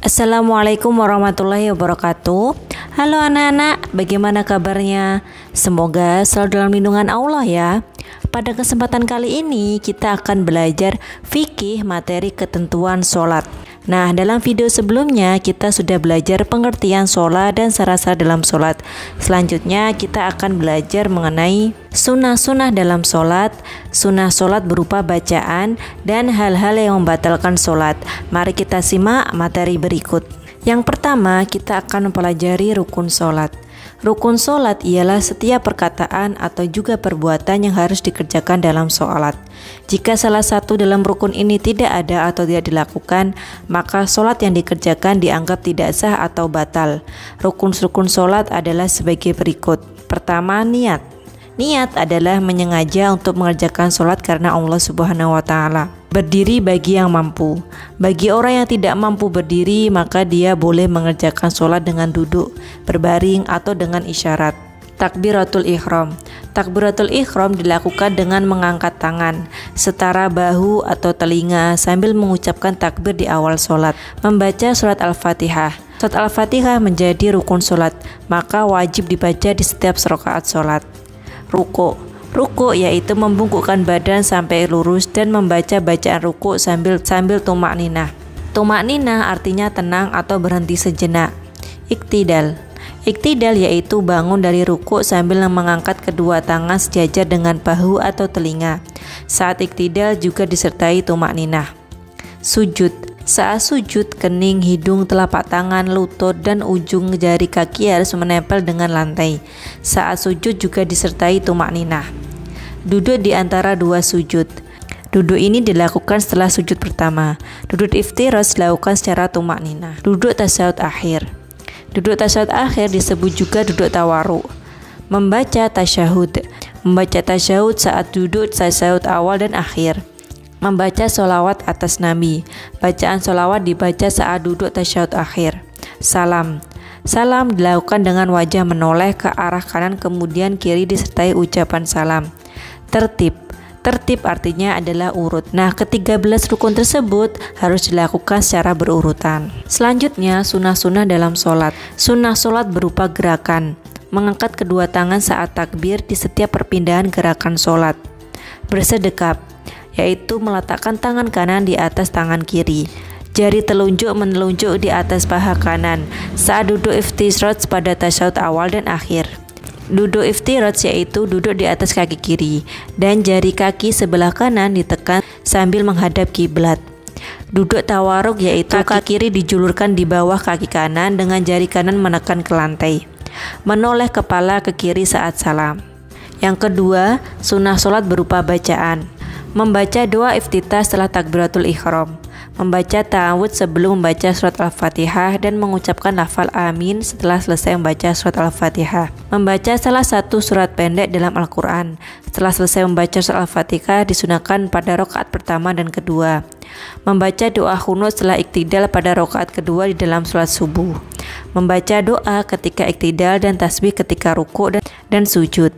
Assalamualaikum warahmatullahi wabarakatuh. Halo anak-anak, bagaimana kabarnya? Semoga selalu dalam lindungan Allah ya. Pada kesempatan kali ini kita akan belajar fikih materi ketentuan sholat. Nah, dalam video sebelumnya kita sudah belajar pengertian sholat dan syarat-syarat dalam sholat. Selanjutnya kita akan belajar mengenai sunnah-sunnah dalam sholat. Sunnah sholat berupa bacaan dan hal-hal yang membatalkan sholat. Mari kita simak materi berikut. Yang pertama, kita akan mempelajari rukun sholat. Rukun sholat ialah setiap perkataan atau juga perbuatan yang harus dikerjakan dalam sholat. Jika salah satu dalam rukun ini tidak ada atau tidak dilakukan, maka sholat yang dikerjakan dianggap tidak sah atau batal. Rukun-rukun sholat adalah sebagai berikut. Pertama, niat. Niat adalah menyengaja untuk mengerjakan sholat karena Allah Subhanahu wa Ta'ala. Berdiri bagi yang mampu. Bagi orang yang tidak mampu berdiri, maka dia boleh mengerjakan sholat dengan duduk, berbaring, atau dengan isyarat. Takbiratul ihram. Takbiratul ihram dilakukan dengan mengangkat tangan setara bahu atau telinga sambil mengucapkan takbir di awal sholat. Membaca surat Al-Fatihah. Surat Al-Fatihah menjadi rukun sholat, maka wajib dibaca di setiap rakaat sholat. Ruku. Ruku yaitu membungkukkan badan sampai lurus dan membaca bacaan ruku sambil tumak ninah. Tumak ninah artinya tenang atau berhenti sejenak. Iktidal. Iktidal yaitu bangun dari ruku sambil mengangkat kedua tangan sejajar dengan bahu atau telinga. Saat iktidal juga disertai tumak ninah. Sujud. Saat sujud, kening, hidung, telapak tangan, lutut, dan ujung jari kaki harus menempel dengan lantai. Saat sujud juga disertai tumak ninah. Duduk di antara dua sujud. Duduk ini dilakukan setelah sujud pertama. Duduk iftiroz dilakukan secara tumak ninah. Duduk tasyahud akhir. Duduk tasyahud akhir disebut juga duduk tawaruk. Membaca tasyahud. Membaca tasyahud saat duduk tasyahud awal dan akhir. Membaca sholawat atas Nabi. Bacaan sholawat dibaca saat duduk tasyahud akhir. Salam. Salam dilakukan dengan wajah menoleh ke arah kanan kemudian kiri disertai ucapan salam. Tertib. Tertib artinya adalah urut. Nah, ke-13 rukun tersebut harus dilakukan secara berurutan. Selanjutnya, sunnah-sunnah dalam sholat. Sunnah sholat berupa gerakan. Mengangkat kedua tangan saat takbir di setiap perpindahan gerakan sholat. Bersedekap, yaitu meletakkan tangan kanan di atas tangan kiri. Jari telunjuk menelunjuk di atas paha kanan saat duduk iftiroz pada tasyahud awal dan akhir. Duduk iftiroz yaitu duduk di atas kaki kiri dan jari kaki sebelah kanan ditekan sambil menghadap kiblat. Duduk tawaruk yaitu kaki kiri dijulurkan di bawah kaki kanan dengan jari kanan menekan ke lantai. Menoleh kepala ke kiri saat salam. Yang kedua, sunnah sholat berupa bacaan. Membaca doa iftitah setelah takbiratul ihram. Membaca ta'awudz sebelum membaca surat Al-Fatihah dan mengucapkan lafal amin setelah selesai membaca surat Al-Fatihah. Membaca salah satu surat pendek dalam Al-Quran. Setelah selesai membaca surat Al-Fatihah disunahkan pada rakaat pertama dan kedua. Membaca doa qunut setelah iktidal pada rakaat kedua di dalam sholat subuh. Membaca doa ketika iktidal dan tasbih ketika ruku dan sujud.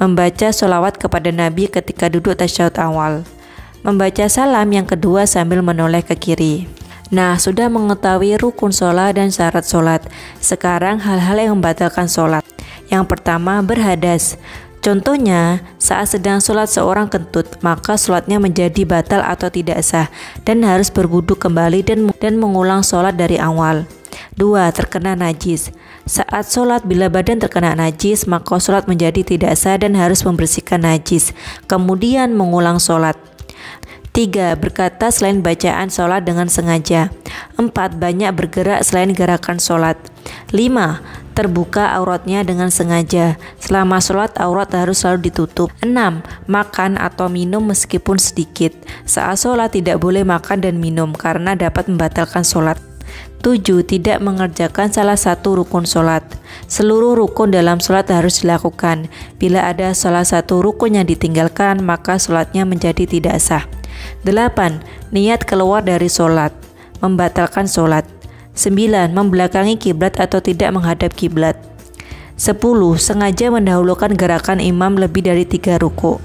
Membaca sholawat kepada Nabi ketika duduk tasyahud awal. Membaca salam yang kedua sambil menoleh ke kiri. Nah, sudah mengetahui rukun sholat dan syarat sholat. Sekarang hal-hal yang membatalkan sholat. Yang pertama, berhadas. Contohnya, saat sedang sholat seorang kentut, maka sholatnya menjadi batal atau tidak sah dan harus berwudu kembali dan mengulang sholat dari awal. 2. Terkena najis. Saat sholat bila badan terkena najis, maka sholat menjadi tidak sah dan harus membersihkan najis, kemudian mengulang sholat. 3. Berkata selain bacaan sholat dengan sengaja. 4. Banyak bergerak selain gerakan sholat. 5. Terbuka auratnya dengan sengaja. Selama sholat aurat harus selalu ditutup. 6. Makan atau minum meskipun sedikit. Saat sholat tidak boleh makan dan minum karena dapat membatalkan sholat. 7. Tidak mengerjakan salah satu rukun sholat. Seluruh rukun dalam sholat harus dilakukan. Bila ada salah satu rukun yang ditinggalkan, maka sholatnya menjadi tidak sah. 8. Niat keluar dari sholat, membatalkan sholat. 9. Membelakangi kiblat atau tidak menghadap kiblat. 10. Sengaja mendahulukan gerakan imam lebih dari 3 ruku.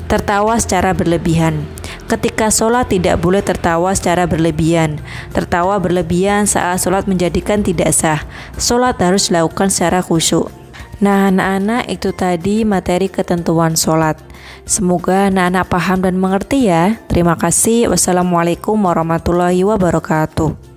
Tertawa secara berlebihan. Ketika sholat tidak boleh tertawa secara berlebihan. Tertawa berlebihan saat sholat menjadikan tidak sah. Sholat harus dilakukan secara khusyuk. Nah anak-anak, itu tadi materi ketentuan sholat. Semoga anak-anak paham dan mengerti ya. Terima kasih. Wassalamualaikum warahmatullahi wabarakatuh.